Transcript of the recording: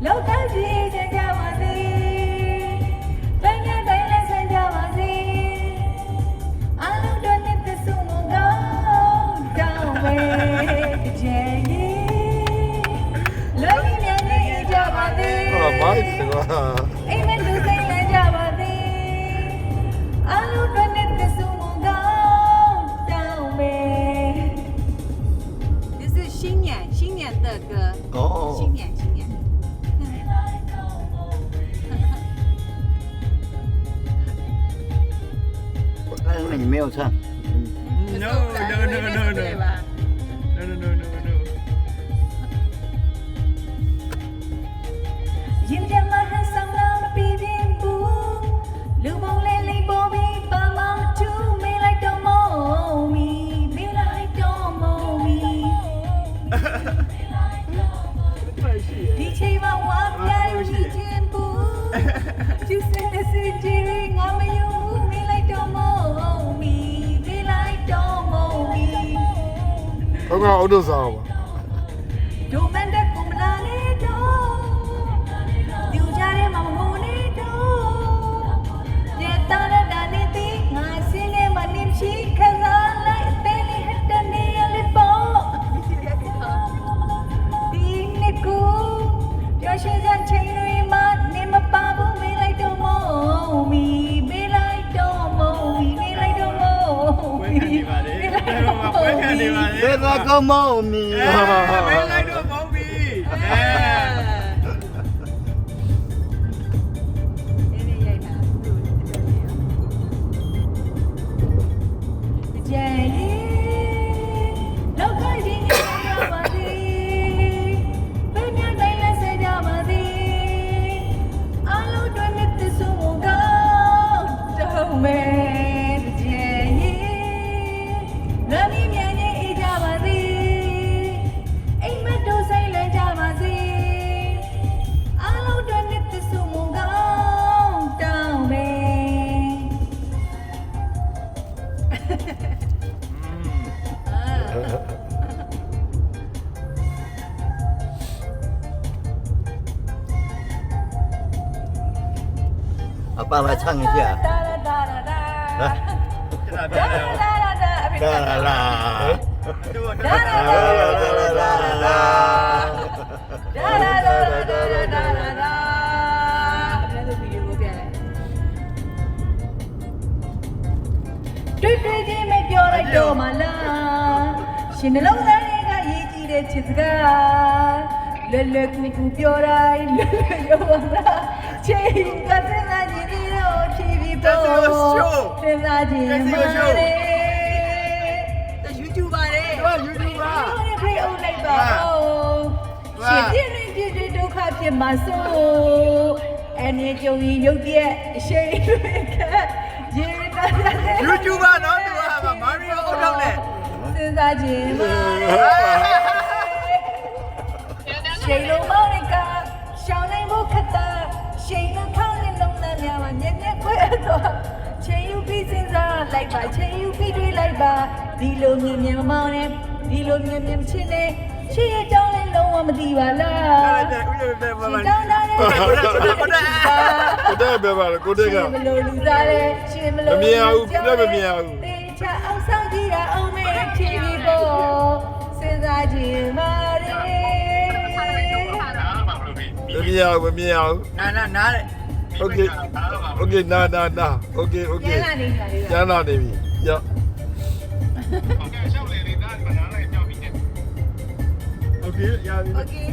လောကကြီးကြကြပါစေပညာတိုင်းလက်ဆန်းကြပါစေအလုံးတော်နဲ့သစုံကောင်းတောင်းပဲကြည်လောကကြီးများနေကြပါစေမိုက်စကားအိမ်မက်သူစိတ်လန်းကြပါစေအလုံးတော်နဲ့သစုံကောင်းတောင်းပဲ这是新年的歌新年你没有唱 No ရင်ပြမဟန်ဆောင်လာမပြီးပြင်ဘူးလူပုံလေးလေးပေါ်ပြီးပါမောင်တူမေးလိုက်တော့မောင်မီမေးလိုက်တော့မောင်မီဒီချိန်မှာဝါပြရည်ချင်းဘူးကျူစင်တဲ့စီဂျီငါမယုံဘူးမေးလိုက်တော့မောင်မီမေးလိုက်တော့မောင်မီ刚刚我都上吧ဒိုမန်တဲ့ကုမလာလေးတော့လူကြတဲ့မမုန်လေးတော့ရဲ့တာရတာနေတိငါစင်းလေးမနေရှိခစားလိုက်အသေးလေးဟတ်တဲ့နေရလေးပေါ့ဒီနေ့ကိုပြောရှင်းစမ်းချိန်တွေမှာနေမပါဘူးမေးလိုက်တော့မောင်မီမေးလိုက်တော့မောင်မီမေးလိုက်တော့မောင်မီပွဲခံနေပါလေ 别那个猫咪မဲလိုက်တော့မောင်းပြီကြည်လောကကြီးနေကြပါစေပညာတိုင်းလက်ဆက်ကြပါစေအလုံးတွေနဲ့သစုံကောင်းတောင်းမဲ့ကြည်လမ်းမြင်နေကြပါစေအိမ်မက်တို့ဆိုင်လဲကြပါစေအလုံးတွေနဲ့သစုံကောင်းတောင်းမဲ့阿爸来唱一下啦啦တွေ့တွေ့ချင်းမပြောလိုက်တော့မလားရှင်နှလုံးသားတွေကရေးကြည့်တဲ့ချစ်စကားလွယ်လွယ်ကူကူပြောတိုင်းလွယ်လွယ်ရောလားချိန်ကစင်လာခြင်းဒီတော့ဖြည်းဖြည်းပေါ်စင်လာခြင်းမာလေYouTube ပါလေ YouTube ပါ ဒီဖေးအုပ်လိုက်ပါရှင်ပြည့်နေပြည့်ဒုက္ခဖြစ်မှာဆိုအနေကြုံရင်ရုပ်ပြက်အရှိန်တွေကရေတာတဲ့ YouTube ပါနော်သူကမာရီယိုအုပ်တော့နဲ့စဉ်းစားခြင်းပါရှိန်လုံးမောင်းကရှောင်းနိုင်ဖို့ခက်တာရှိန်လုံးထောင်းနေလုံးနဲ့များမှာမြက်မြက်ခွဲတော့ချိန်ယူပြီးစဉ်းစားလိုက်ပါချိန်ယူပြီးတွေးလိုက်ပါဒီလိုမြင်မြင်မောင်းနေဒီလိုမြင်မြင်ချင်းနေရှေ့အကြောင်းလေးလုံးဝမသိပါလားတောင်းတာလေကိုတဲ့ပဲပါကိုတဲ့ကမလို့လူသားလေရှင်မလို့မမြင်အောင်ပြမမြင်အောင်တေချာအောင်ဆောင်ကြည့်ရအောင်မေးချီပြီးပေါ့စဉ်းစားခြင်းပါလေမမြင်အောင်မမြင်အောင်နားလေ Okay okay နာ okay ကျန်လာနေပြီရော Okay ရပြီ Okay